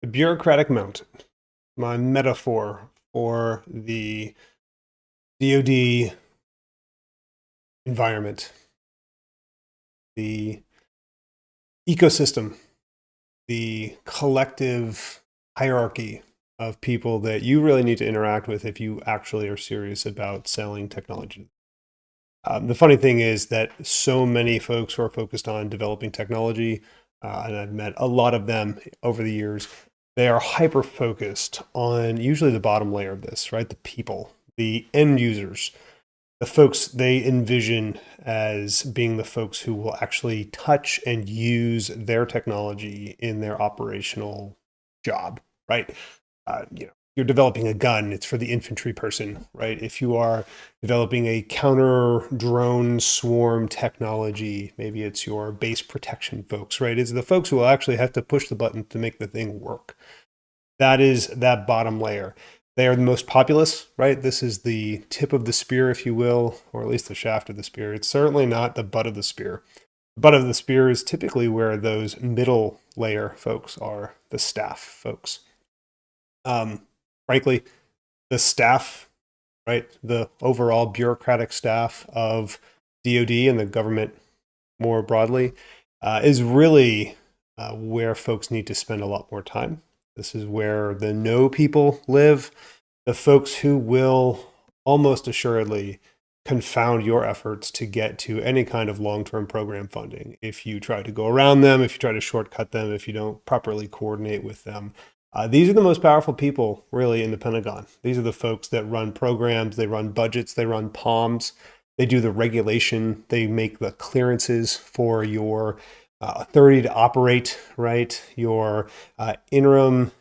The bureaucratic mountain, my metaphor for the DoD environment, the ecosystem, the collective hierarchy of people that you really need to interact with if you actually are serious about selling technology. The funny thing is that so many folks who are focused on developing technology, and I've met a lot of them over the years, they are hyper focused on usually the bottom layer of this, right? The people, the end users, the folks they envision as being the folks who will actually touch and use their technology in their operational job, right? You're developing a gun, it's for the infantry person, right? If you are developing a counter drone swarm technology, maybe it's your base protection folks, right? It's the folks who will actually have to push the button to make the thing work. That is that bottom layer. They are the most populous, right? This is the tip of the spear, if you will, or at least the shaft of the spear. It's certainly not the butt of the spear. The butt of the spear is typically where those middle layer folks are, the staff folks. Frankly, the staff, right, the overall bureaucratic staff of DoD and the government more broadly, is really where folks need to spend a lot more time. This is where the know people live, the folks who will almost assuredly confound your efforts to get to any kind of long-term program funding. If you try to go around them, if you try to shortcut them, if you don't properly coordinate with them. These are the most powerful people really in the Pentagon. These are the folks that run programs, they run budgets, they run POMs, they do the regulation, they make the clearances for your authority to operate, right? Your interim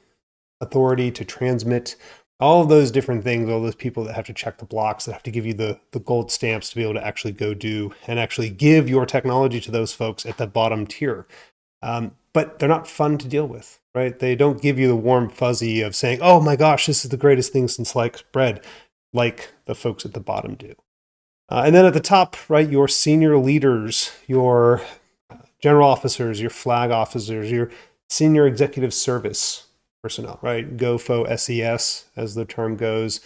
authority to transmit, all of those different things, all those people that have to check the blocks, that have to give you the gold stamps to be able to actually go do and actually give your technology to those folks at the bottom tier. But they're not fun to deal with, right? They don't give you the warm fuzzy of saying, oh my gosh, this is the greatest thing since sliced bread, like the folks at the bottom do. And then at the top, right, your senior leaders, your general officers, your flag officers, your senior executive service personnel, right? GOFO SES, as the term goes.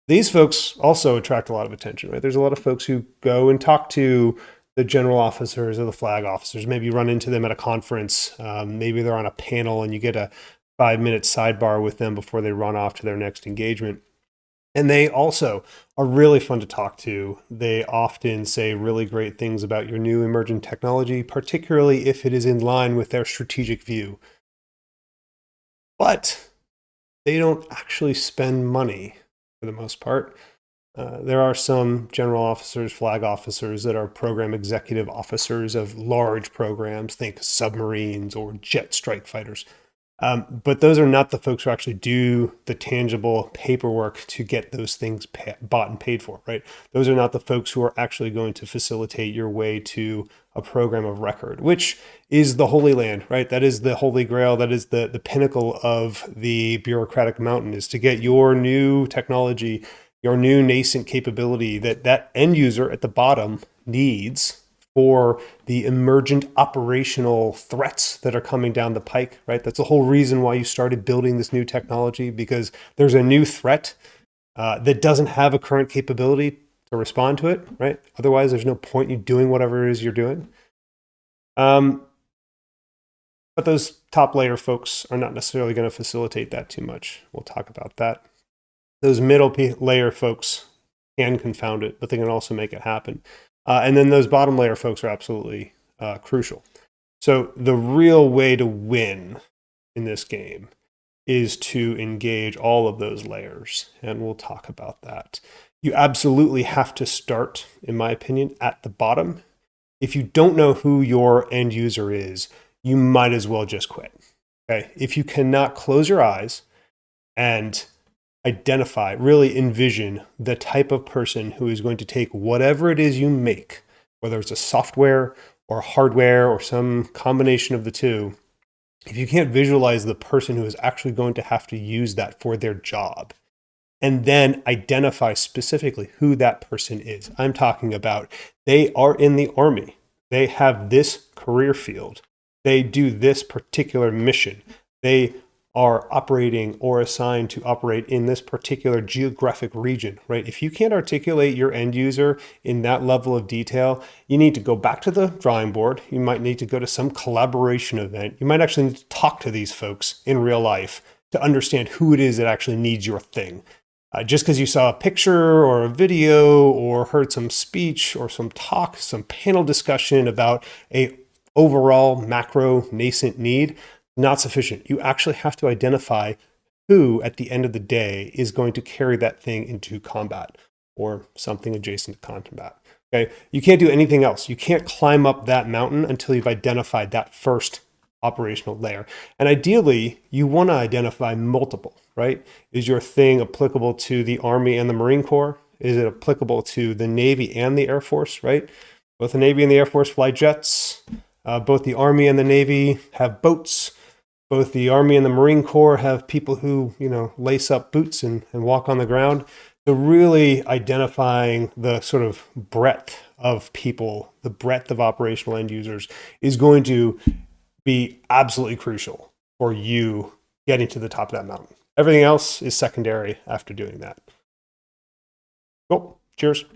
These folks also attract a lot of attention, right? There's a lot of folks who go and talk to the general officers or the flag officers. Maybe you run into them at a conference. Maybe they're on a panel and you get a 5-minute sidebar with them before they run off to their next engagement. And they also are really fun to talk to. They often say really great things about your new emerging technology, particularly if it is in line with their strategic view. But they don't actually spend money for the most part. There are some general officers, flag officers that are program executive officers of large programs, think submarines or jet strike fighters. But those are not the folks who actually do the tangible paperwork to get those things bought and paid for, right? Those are not the folks who are actually going to facilitate your way to a program of record, which is the Holy Land, right? That is the Holy Grail. That is the pinnacle of the bureaucratic mountain, is to get your new technology, your new nascent capability that end user at the bottom needs for the emergent operational threats that are coming down the pike, right? That's the whole reason why you started building this new technology, because there's a new threat that doesn't have a current capability to respond to it, right? Otherwise, there's no point in you doing whatever it is you're doing. But those top layer folks are not necessarily going to facilitate that too much. We'll talk about that. Those middle layer folks can confound it, but they can also make it happen. And then those bottom layer folks are absolutely crucial. So the real way to win in this game is to engage all of those layers, and we'll talk about that. You absolutely have to start, in my opinion, at the bottom. If you don't know who your end user is, you might as well just quit. Okay? If you cannot close your eyes and identify, really envision the type of person who is going to take whatever it is you make, whether it's a software or hardware or some combination of the two. If you can't visualize the person who is actually going to have to use that for their job, and then identify specifically who that person is. I'm talking about they are in the Army. They have this career field. They do this particular mission. They are operating or assigned to operate in this particular geographic region, right? If you can't articulate your end user in that level of detail, you need to go back to the drawing board. You might need to go to some collaboration event. You might actually need to talk to these folks in real life to understand who it is that actually needs your thing. Just because you saw a picture or a video or heard some speech or some talk, some panel discussion about a overall macro nascent need, not sufficient. You actually have to identify who at the end of the day is going to carry that thing into combat or something adjacent to combat. Okay, you can't do anything else. You can't climb up that mountain until you've identified that first operational layer. And ideally, you want to identify multiple, right? Is your thing applicable to the Army and the Marine Corps? Is it applicable to the Navy and the Air Force, right? Both the Navy and the Air Force fly jets. Both the Army and the Navy have boats. Both the Army and the Marine Corps have people who, lace up boots and walk on the ground. So really identifying the sort of breadth of people, the breadth of operational end users is going to be absolutely crucial for you getting to the top of that mountain. Everything else is secondary after doing that. Cool. Cheers.